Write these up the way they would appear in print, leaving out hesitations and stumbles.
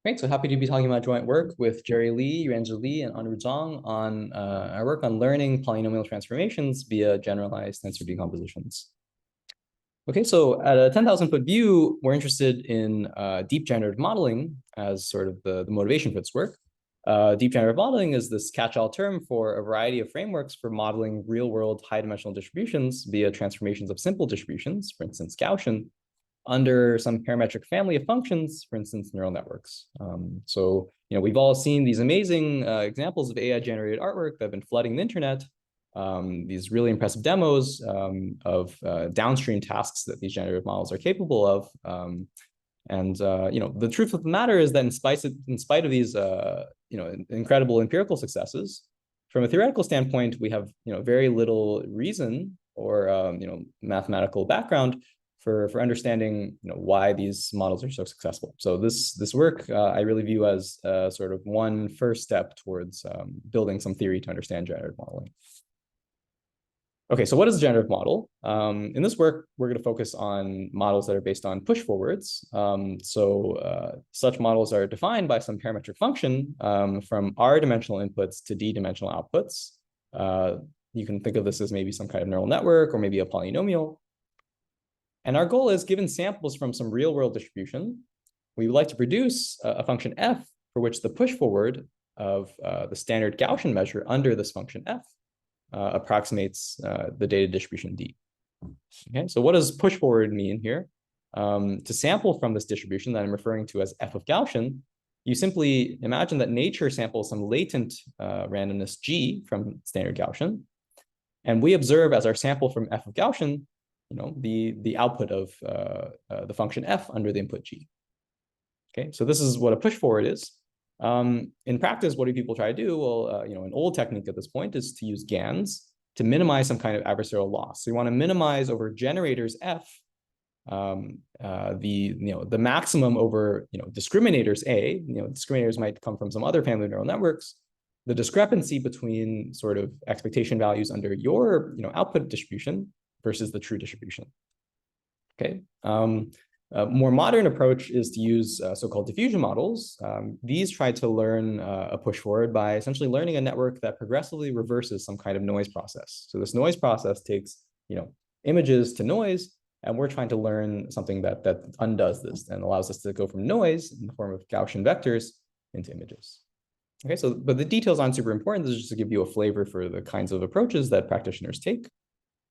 Great, so happy to be talking about joint work with Jerry Li, Yuanzhi, and Anru Zhang on our work on learning polynomial transformations via generalized tensor decompositions. Okay, so at a 10,000-foot view, we're interested in deep generative modeling as sort of the motivation for this work. Deep generative modeling is this catch-all term for a variety of frameworks for modeling real-world high-dimensional distributions via transformations of simple distributions, for instance, Gaussian, under some parametric family of functions, for instance, neural networks. So, we've all seen these amazing examples of AI-generated artwork that have been flooding the internet, these really impressive demos of downstream tasks that these generative models are capable of. The truth of the matter is that in spite of these, incredible empirical successes, from a theoretical standpoint, we have, very little reason or, mathematical background for understanding why these models are so successful. So this work I really view as sort of one first step towards building some theory to understand generative modeling. Okay, so what is a generative model? In this work, we're going to focus on models that are based on push forwards. Such models are defined by some parametric function from R-dimensional inputs to D-dimensional outputs. You can think of this as maybe some kind of neural network or maybe a polynomial. And our goal is, given samples from some real-world distribution, we would like to produce a function f for which the push forward of the standard Gaussian measure under this function f approximates the data distribution D. Okay, so what does push forward mean here? To sample from this distribution that I'm referring to as f of Gaussian, you simply imagine that nature samples some latent randomness G from standard Gaussian, and we observe as our sample from f of Gaussian the output of the function f under the input G. Okay, so this is what a push forward is. In practice, what do people try to do? Well, an old technique at this point is to use GANs to minimize some kind of adversarial loss. So you want to minimize over generators f the maximum over discriminators a. Discriminators might come from some other family of neural networks. The discrepancy between sort of expectation values under your output distribution versus the true distribution. Okay. A more modern approach is to use so-called diffusion models. These try to learn a push forward by essentially learning a network that progressively reverses some kind of noise process. So this noise process takes images to noise, and we're trying to learn something that undoes this and allows us to go from noise in the form of Gaussian vectors into images. Okay, so but the details aren't super important. This is just to give you a flavor for the kinds of approaches that practitioners take.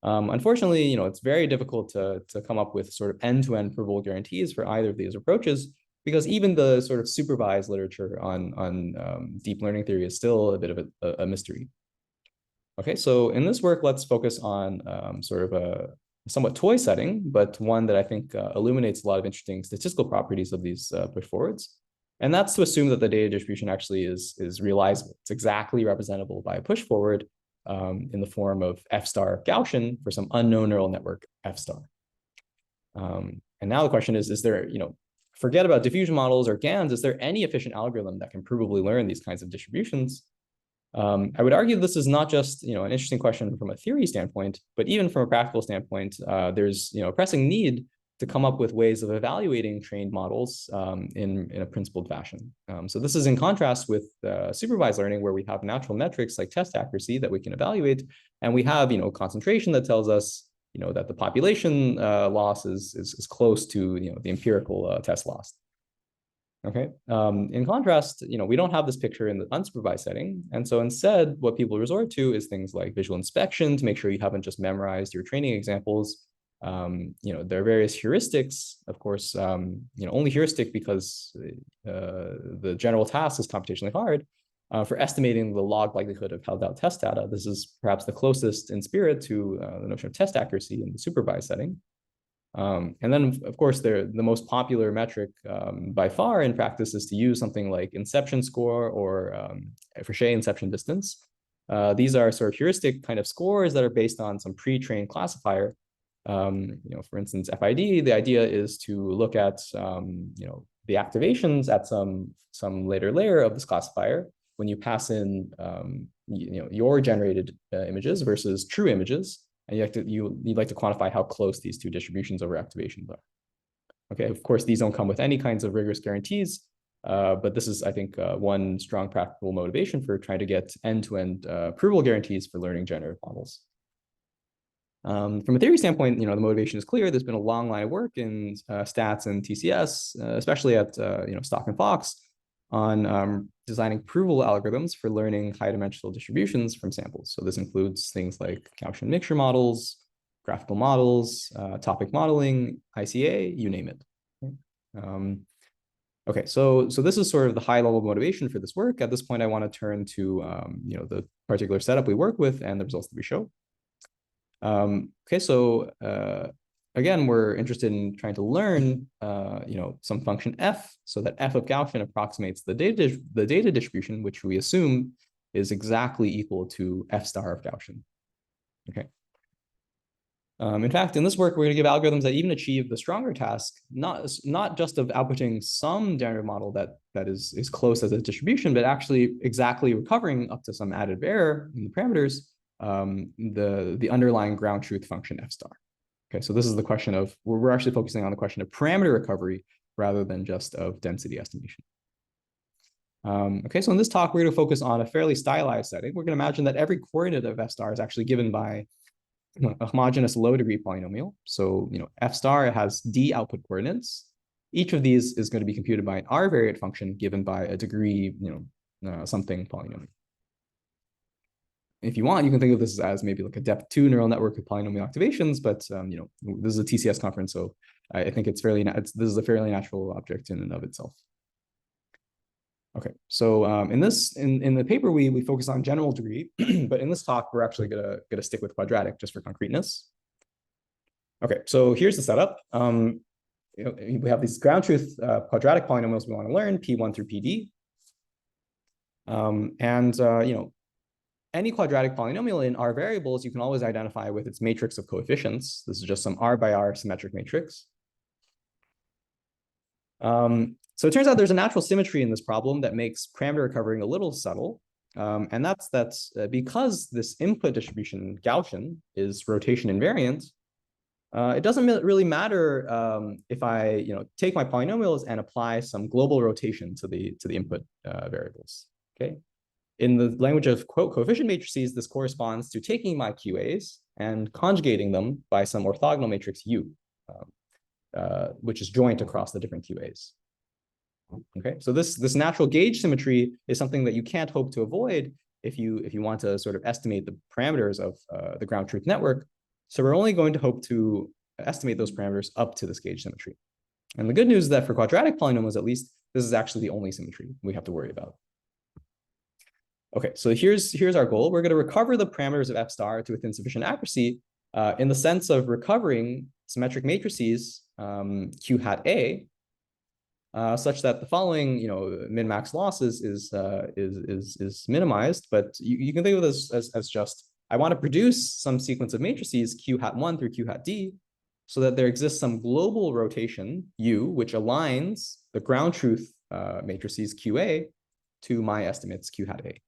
Unfortunately, it's very difficult to come up with sort of end-to-end provable guarantees for either of these approaches, because even the sort of supervised literature on deep learning theory is still a bit of a mystery. Okay, so in this work, let's focus on sort of a somewhat toy setting, but one that I think illuminates a lot of interesting statistical properties of these push forwards. And that's to assume that the data distribution actually is realizable. It's exactly representable by a push forward in the form of f star Gaussian for some unknown neural network f star. And now the question is there, forget about diffusion models or GANs, is there any efficient algorithm that can provably learn these kinds of distributions? I would argue this is not just, an interesting question from a theory standpoint, but even from a practical standpoint, there's, a pressing need to come up with ways of evaluating trained models in a principled fashion. So this is in contrast with supervised learning, where we have natural metrics like test accuracy that we can evaluate, and we have concentration that tells us that the population loss is close to the empirical test loss. Okay. In contrast, we don't have this picture in the unsupervised setting, and so instead, what people resort to is things like visual inspection to make sure you haven't just memorized your training examples. There are various heuristics, of course, only heuristic because the general task is computationally hard for estimating the log likelihood of held out test data. This is perhaps the closest in spirit to the notion of test accuracy in the supervised setting. And then, of course, the most popular metric by far in practice is to use something like inception score or Fréchet inception distance. These are sort of heuristic kind of scores that are based on some pre-trained classifier. For instance, FID, the idea is to look at, the activations at some later layer of this classifier when you pass in, your generated images versus true images, and you'd like to quantify how close these two distributions over activations are. Okay, of course, these don't come with any kinds of rigorous guarantees. But this is, I think, one strong practical motivation for trying to get end-to-end approval guarantees for learning generative models. From a theory standpoint, the motivation is clear. There's been a long line of work in stats and TCS, especially at STOC and Fox, on designing approval algorithms for learning high-dimensional distributions from samples. So this includes things like Gaussian mixture models, graphical models, topic modeling, ICA, you name it. Okay, so this is sort of the high-level motivation for this work. At this point, I want to turn to the particular setup we work with and the results that we show. Okay, so again, we're interested in trying to learn, some function f, so that f of Gaussian approximates the data distribution, which we assume is exactly equal to f star of Gaussian. Okay. In fact, in this work, we're going to give algorithms that even achieve the stronger task, not just of outputting some generative model that is close as a distribution, but actually exactly recovering up to some added error in the parameters, the underlying ground truth function f star. Okay, so this is the question of, we're actually focusing on the question of parameter recovery rather than just of density estimation. Okay, so in this talk, we're going to focus on a fairly stylized setting. We're going to imagine that every coordinate of f star is actually given by a homogeneous low-degree polynomial. So, f star has d output coordinates. Each of these is going to be computed by an r-variate function given by a degree, something polynomial. If you want, you can think of this as maybe like a depth 2 neural network with polynomial activations, but this is a TCS conference, so I think this is a fairly natural object in and of itself. Okay, so in the paper we focus on general degree, but in this talk we're actually gonna stick with quadratic just for concreteness. Okay, so here's the setup. We have these ground truth quadratic polynomials we want to learn, P1 through PD. Any quadratic polynomial in R variables, you can always identify with its matrix of coefficients. This is just some R by R symmetric matrix. So it turns out there's a natural symmetry in this problem that makes parameter recovering a little subtle. And that's because this input distribution, Gaussian, is rotation invariant. It doesn't really matter if I take my polynomials and apply some global rotation to the input variables. Okay. In the language of coefficient matrices, this corresponds to taking my QAs and conjugating them by some orthogonal matrix U, which is joint across the different QAs. Okay, so this natural gauge symmetry is something that you can't hope to avoid if you want to sort of estimate the parameters of the ground truth network. So we're only going to hope to estimate those parameters up to this gauge symmetry. And the good news is that for quadratic polynomials, at least, this is actually the only symmetry we have to worry about. Okay, so here's our goal. We're going to recover the parameters of f star to within sufficient accuracy in the sense of recovering symmetric matrices Q hat A such that the following min-max loss is minimized. But you can think of this as just, I want to produce some sequence of matrices Q hat 1 through Q hat D so that there exists some global rotation U which aligns the ground truth matrices QA to my estimates Q hat A.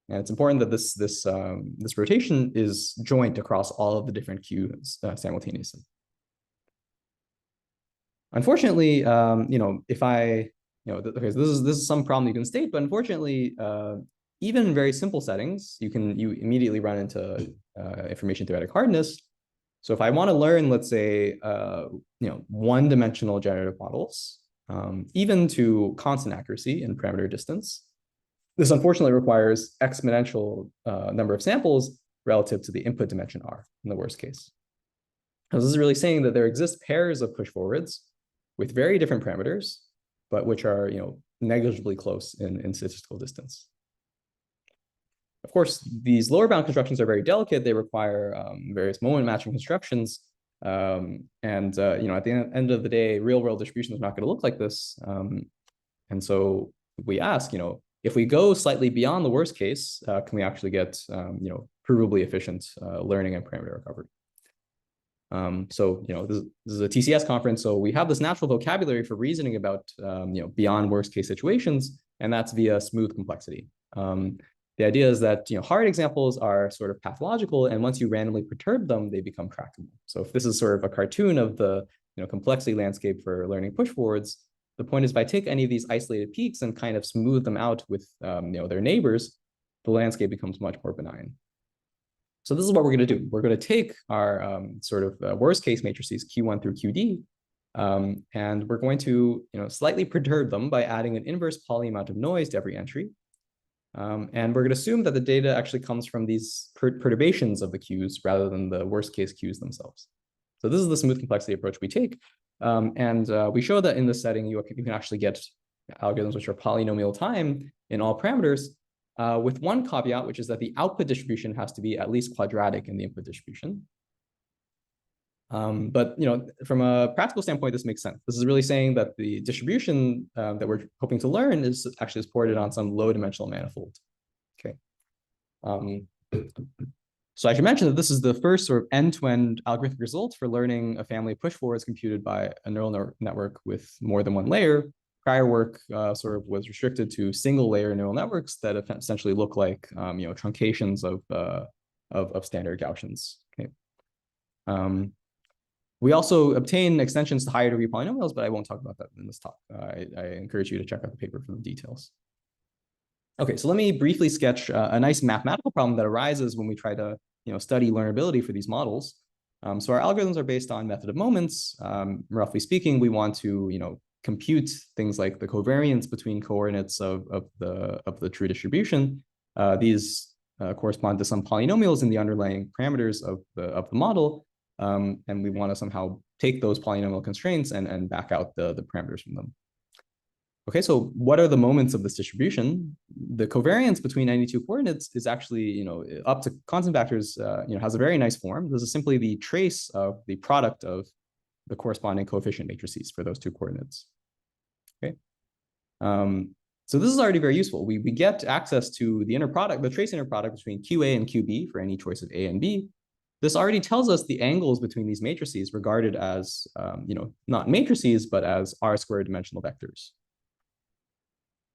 And it's important that this rotation is joint across all of the different Qs simultaneously. Unfortunately, if I, okay, so this is some problem you can state, but unfortunately, even in very simple settings, you immediately run into information theoretic hardness. So if I want to learn, let's say, one-dimensional generative models, even to constant accuracy in parameter distance, this unfortunately requires exponential number of samples relative to the input dimension R in the worst case. So this is really saying that there exist pairs of push forwards with very different parameters, but which are negligibly close in statistical distance. Of course, these lower bound constructions are very delicate. They require various moment matching constructions. At the end of the day, real world distribution is not going to look like this. And so we ask, if we go slightly beyond the worst case, can we actually get, provably efficient learning and parameter recovery? This is a TCS conference, so we have this natural vocabulary for reasoning about, beyond worst case situations, and that's via smooth complexity. The idea is that, hard examples are sort of pathological, and once you randomly perturb them, they become tractable. So if this is sort of a cartoon of the, complexity landscape for learning push forwards, The point is, if I take any of these isolated peaks and kind of smooth them out with their neighbors, the landscape becomes much more benign. So this is what we're going to do. We're going to take our worst case matrices Q1 through QD, and we're going to slightly perturb them by adding an inverse Pauli amount of noise to every entry. And we're going to assume that the data actually comes from these perturbations of the Qs rather than the worst case Qs themselves. So this is the smooth complexity approach we take. And we show that in this setting, you can actually get algorithms which are polynomial time in all parameters, with one caveat, which is that the output distribution has to be at least quadratic in the input distribution. But from a practical standpoint, this makes sense. This is really saying that the distribution that we're hoping to learn is actually supported on some low-dimensional manifold. Okay. So I should mention that this is the first sort of end-to-end algorithmic result for learning a family of push forwards computed by a neural network with more than one layer. Prior work was restricted to single-layer neural networks that essentially look like truncations of standard Gaussians. Okay. We also obtain extensions to higher degree polynomials, but I won't talk about that in this talk. I encourage you to check out the paper for the details. Okay, so let me briefly sketch a nice mathematical problem that arises when we try to study learnability for these models. So our algorithms are based on method of moments. Roughly speaking, we want to compute things like the covariance between coordinates of the true distribution. These correspond to some polynomials in the underlying parameters of the model. And we want to somehow take those polynomial constraints and back out the parameters from them. Okay, so what are the moments of this distribution? The covariance between any two coordinates is actually, up to constant factors, has a very nice form. This is simply the trace of the product of the corresponding coefficient matrices for those two coordinates. Okay. So this is already very useful. We get access to the inner product, the trace inner product between QA and QB for any choice of A and B. This already tells us the angles between these matrices regarded as, not matrices, but as R-squared dimensional vectors.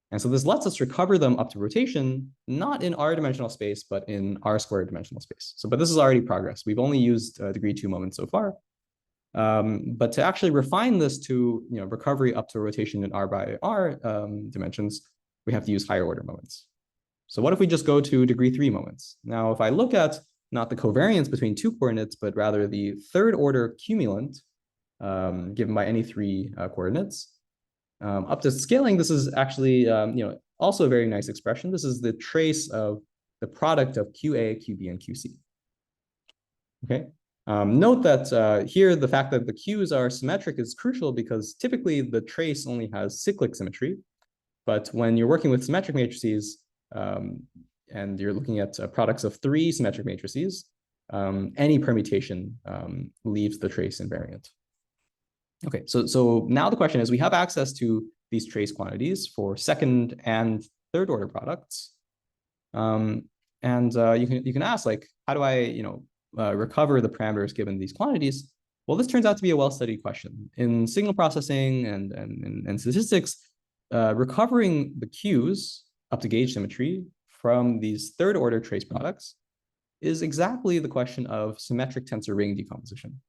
And so this lets us recover them up to rotation, not in R-dimensional space, but in R-squared dimensional space. So, but this is already progress. We've only used degree 2 moments so far. But to actually refine this to recovery up to rotation in R by R dimensions, we have to use higher order moments. So what if we just go to degree 3 moments? Now, if I look at not the covariance between two coordinates, but rather the third order cumulant given by any three coordinates, up to scaling, this is actually also a very nice expression. This is the trace of the product of QA, QB, and QC. Okay. Note that here the fact that the Q's are symmetric is crucial because typically the trace only has cyclic symmetry, but when you're working with symmetric matrices and you're looking at products of 3 symmetric matrices, any permutation leaves the trace invariant. Okay, so now the question is, we have access to these trace quantities for second and third order products. You can ask, like, how do I recover the parameters given these quantities? Well, this turns out to be a well-studied question. In signal processing and statistics, recovering the Qs up to gauge symmetry from these third order trace products is exactly the question of symmetric tensor ring decomposition.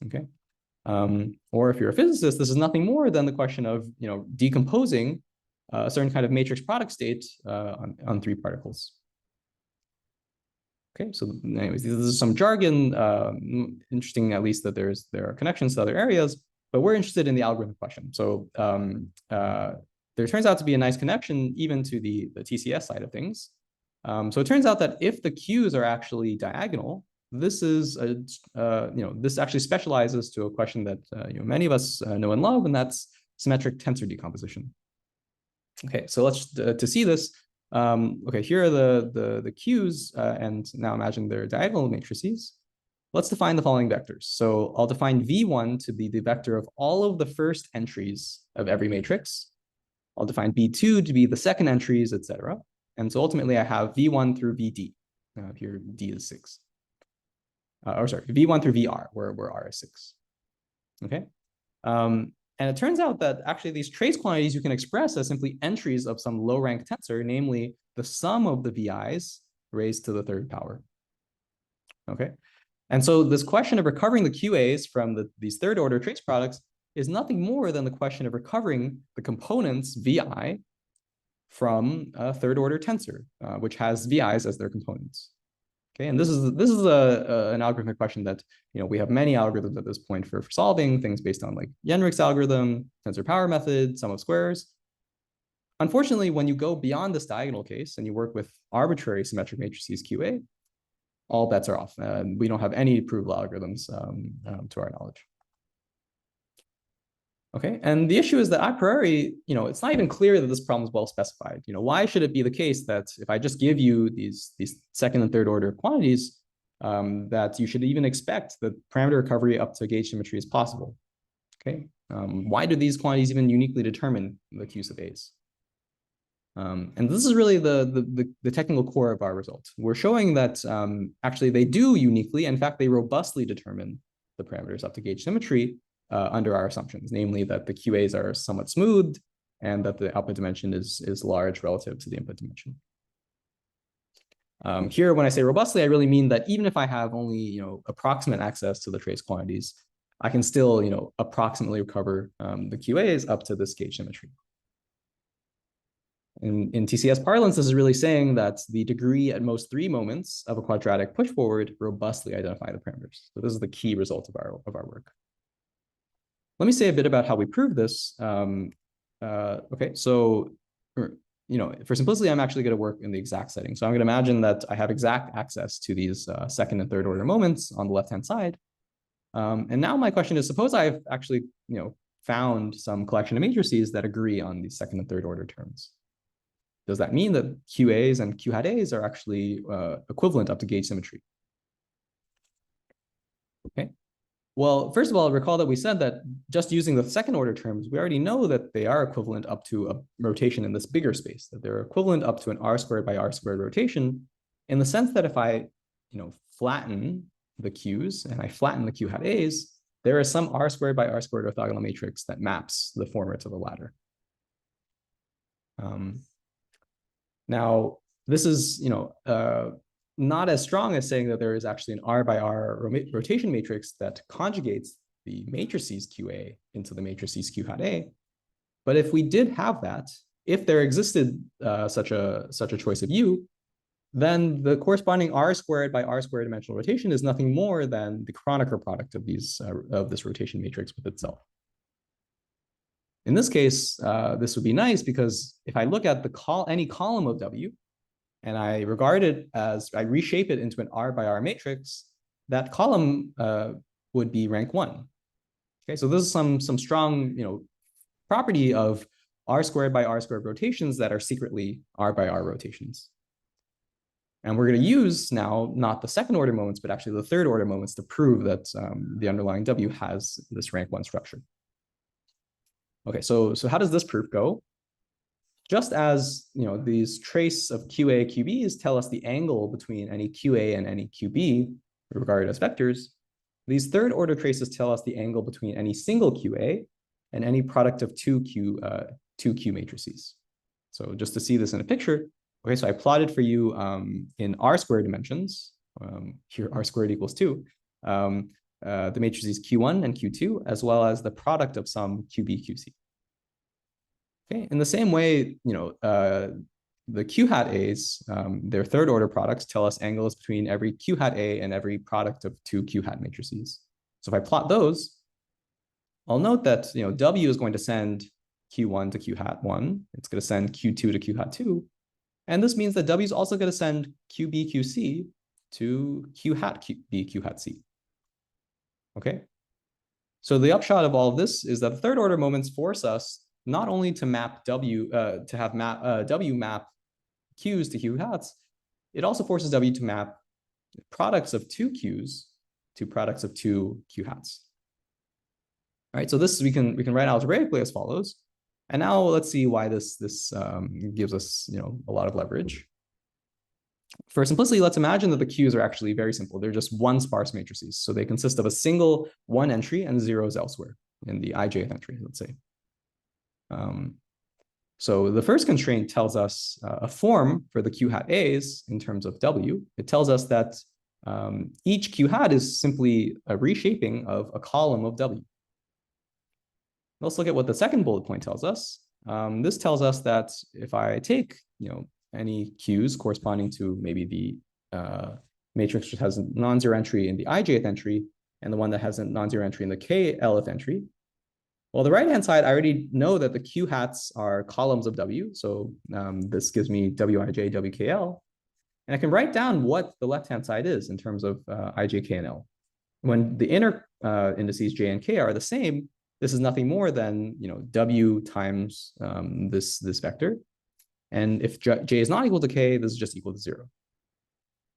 Okay. Or if you're a physicist, this is nothing more than the question of decomposing a certain kind of matrix product state on 3 particles. Okay, so anyways, this is some jargon. Interesting, at least, that there are connections to other areas, but we're interested in the algorithm question. So there turns out to be a nice connection even to the TCS side of things. So it turns out that if the Qs are actually diagonal, this is this actually specializes to a question that many of us know and love, and that's symmetric tensor decomposition. Okay, so let's to see this. Okay, here are the Qs, and now imagine they're diagonal matrices. Let's define the following vectors. So I'll define V1 to be the vector of all of the first entries of every matrix. I'll define V2 to be the second entries, etc. And so ultimately, I have V1 through VD. Here, D is 6. Or sorry, V1 through VR, where R is 6. Okay. And it turns out that actually these trace quantities you can express as simply entries of some low rank tensor, namely the sum of the VIs raised to the 3rd power. Okay. And so this question of recovering the QAs from these 3rd order trace products is nothing more than the question of recovering the components vi from a third order tensor, which has vi's as their components. Okay, and this is an algorithmic question that we have many algorithms at this point for solving things based on like Yenrik's algorithm, tensor power method, sum of squares. Unfortunately, when you go beyond this diagonal case and you work with arbitrary symmetric matrices QA, all bets are off. We don't have any provable algorithms to our knowledge. Okay, and the issue is that a priori, it's not even clear that this problem is well specified. Why should it be the case that if I just give you these second and third order quantities, that you should even expect that parameter recovery up to gauge symmetry is possible? Okay, why do these quantities even uniquely determine the Q sub A's? And this is really the technical core of our result. We're showing that actually they do uniquely, in fact, they robustly determine the parameters up to gauge symmetry under our assumptions, namely that the QAs are somewhat smoothed and that the output dimension is large relative to the input dimension. Here, when I say robustly, I really mean that even if I have only approximate access to the trace quantities, I can still approximately recover the QAs up to this gauge symmetry. In TCS parlance, this is really saying that the degree at most 3 moments of a quadratic push forward robustly identify the parameters. So this is the key result of our work. Let me say a bit about how we prove this. Okay, so for simplicity, I'm actually going to work in the exact setting. So I'm going to imagine that I have exact access to these second and third order moments on the left-hand side. And now my question is, suppose I've actually found some collection of matrices that agree on these second and third order terms. Does that mean that QAs and Q hat A's are actually equivalent up to gauge symmetry? Okay. Well, first of all, recall that we said that just using the second order terms, we already know that they are equivalent up to a rotation in this bigger space, that they're equivalent up to an r squared by r squared rotation, in the sense that if I flatten the Q's and I flatten the Q hat A's, there is some r squared by r squared orthogonal matrix that maps the former to the latter. Now, this is not as strong as saying that there is actually an r by r rotation matrix that conjugates the matrices QA into the matrices Q hat A. But if we did have that, if there existed such a choice of U, then the corresponding r squared by r squared dimensional rotation is nothing more than the Kronecker product of this rotation matrix with itself. In this case, this would be nice because if I look at any column of W and I regard it as, I reshape it into an R by R matrix, that column would be rank 1. Okay, so this is some strong property of R squared by R squared rotations that are secretly R by R rotations. And we're going to use now not the second order moments, but actually the third order moments to prove that the underlying W has this rank 1 structure. Okay, so how does this proof go? Just as these trace of QA, QBs tell us the angle between any QA and any QB regarded as vectors, these third order traces tell us the angle between any single QA and any product of two Q matrices. So just to see this in a picture, okay, so I plotted for you in R squared dimensions, here R squared equals 2, the matrices Q1 and Q2, as well as the product of some QB, QC. Okay, in the same way, the Q hat A's, their third order products tell us angles between every Q hat A and every product of 2 Q hat matrices. So if I plot those, I'll note that W is going to send Q1 to Q hat 1. It's going to send Q2 to Q hat 2. And this means that W is also going to send QB, QC to Q hat B, Q hat C. Okay, so the upshot of all of this is that the third order moments force us not only to map W, to have W map Qs to Q hats, it also forces W to map products of 2 Qs to products of 2 Q hats. All right, so this we can write algebraically as follows. And now let's see why this gives us a lot of leverage. For simplicity, let's imagine that the Qs are actually very simple. They're just one sparse matrices. So they consist of a single 1 entry and zeros elsewhere in the ijth entry, let's say. So the first constraint tells us a form for the Q hat A's in terms of W. It tells us that each Q hat is simply a reshaping of a column of W. Let's look at what the second bullet point tells us. This tells us that if I take, any Qs corresponding to maybe the matrix which has a non-zero entry in the ijth entry and the one that has a non-zero entry in the klth entry, well, the right-hand side, I already know that the Q hats are columns of W. So this gives me Wij, Wkl. And I can write down what the left-hand side is in terms of ij, k, and l. When the inner indices j and k are the same, this is nothing more than W times this vector. And if j is not equal to k, this is just equal to 0.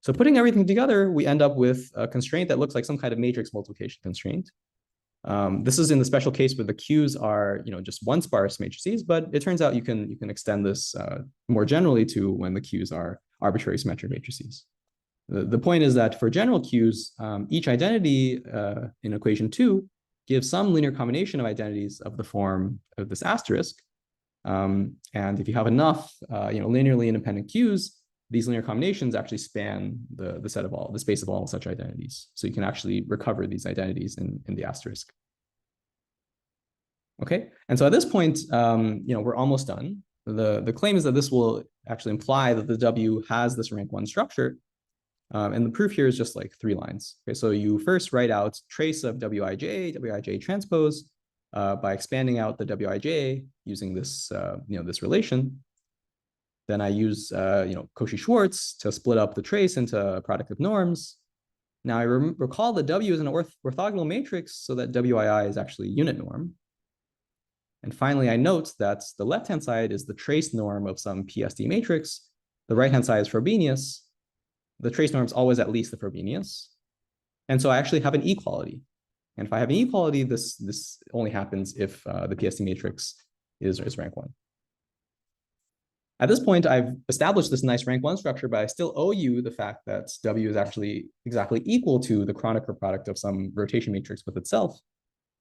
So putting everything together, we end up with a constraint that looks like some kind of matrix multiplication constraint. This is in the special case where the Qs are just one sparse matrices, but it turns out you can extend this more generally to when the Qs are arbitrary symmetric matrices. The point is that for general Qs, each identity in equation 2 gives some linear combination of identities of the form of this asterisk. And if you have enough linearly independent Qs, these linear combinations actually span the space of all such identities. So you can actually recover these identities in the asterisk. Okay, and so at this point, we're almost done. The claim is that this will actually imply that the W has this rank 1 structure. And the proof here is just like 3 lines. Okay, so you first write out trace of Wij transpose by expanding out the Wij using this this relation. Then I use Cauchy-Schwarz to split up the trace into a product of norms. Now I recall that W is an orthogonal matrix, so that Wii is actually a unit norm. And finally, I note that the left-hand side is the trace norm of some PSD matrix. The right-hand side is Frobenius. The trace norm is always at least the Frobenius. And so I actually have an equality. And if I have an equality, this only happens if the PSD matrix is rank 1. At this point, I've established this nice rank 1 structure, but I still owe you the fact that W is actually exactly equal to the Kronecker product of some rotation matrix with itself.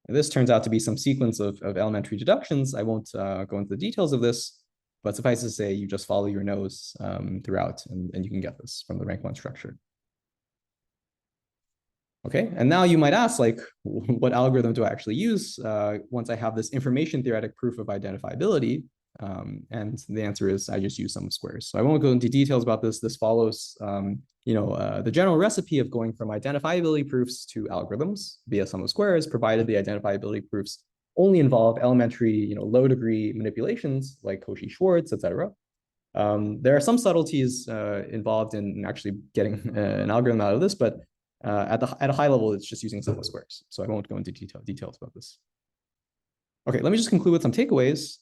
And this turns out to be some sequence of elementary deductions. I won't go into the details of this, but suffice to say, you just follow your nose throughout, and you can get this from the rank 1 structure. Okay, and now you might ask, like, what algorithm do I actually use once I have this information theoretic proof of identifiability? And the answer is I just use sum of squares. So I won't go into details about this. This follows, the general recipe of going from identifiability proofs to algorithms via sum of squares, provided the identifiability proofs only involve elementary, low degree manipulations like Cauchy-Schwarz, etc. There are some subtleties involved in actually getting an algorithm out of this, but at a high level, it's just using sum of squares. So I won't go into details about this. Okay, let me just conclude with some takeaways.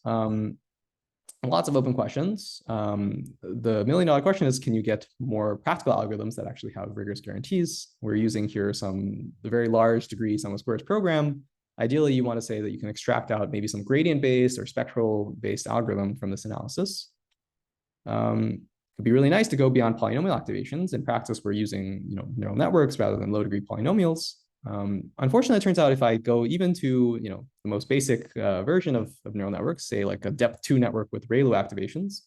Lots of open questions. The million-dollar question is, can you get more practical algorithms that actually have rigorous guarantees? We're using here the very large degree sum of squares program. Ideally, you want to say that you can extract out maybe some gradient-based or spectral-based algorithm from this analysis. It'd be really nice to go beyond polynomial activations. In practice, we're using neural networks rather than low-degree polynomials. Unfortunately, it turns out if I go even to the most basic version of neural networks, say like a depth 2 network with ReLU activations,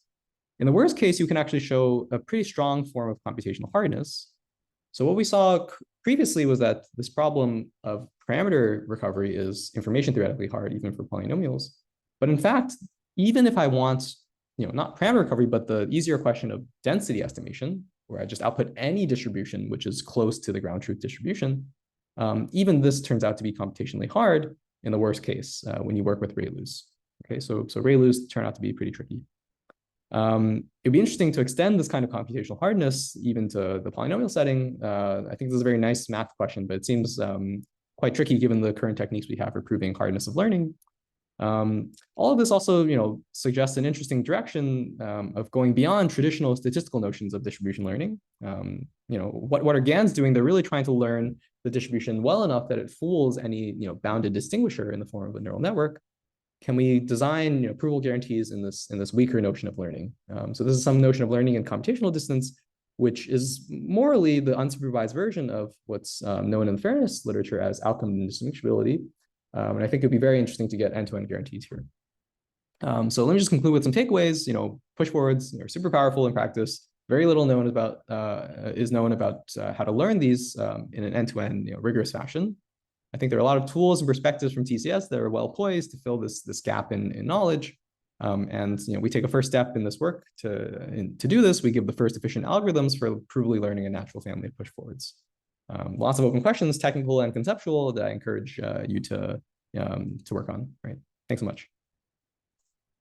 in the worst case, you can actually show a pretty strong form of computational hardness. So what we saw previously was that this problem of parameter recovery is information theoretically hard, even for polynomials. But in fact, even if I want not parameter recovery, but the easier question of density estimation, where I just output any distribution which is close to the ground truth distribution, even this turns out to be computationally hard in the worst case when you work with ReLUs. Okay, so ReLUs turn out to be pretty tricky. It'd be interesting to extend this kind of computational hardness even to the polynomial setting. I think this is a very nice math question, but it seems quite tricky given the current techniques we have for proving hardness of learning. All of this also, suggests an interesting direction of going beyond traditional statistical notions of distribution learning. What are GANs doing? They're really trying to learn the distribution well enough that it fools any bounded distinguisher in the form of a neural network. Can we design approval guarantees in this weaker notion of learning? So this is some notion of learning in computational distance, which is morally the unsupervised version of what's known in the fairness literature as outcome indistinguishability. And I think it'd be very interesting to get end-to-end guarantees here. So let me just conclude with some takeaways. Push forwards are super powerful in practice. Very little is known about how to learn these in an end-to-end rigorous fashion. I think there are a lot of tools and perspectives from TCS that are well poised to fill this gap in knowledge. And we take a first step in this work to do this. We give the first efficient algorithms for provably learning a natural family to push forwards. Lots of open questions, technical and conceptual, that I encourage you to work on. Right. Thanks so much.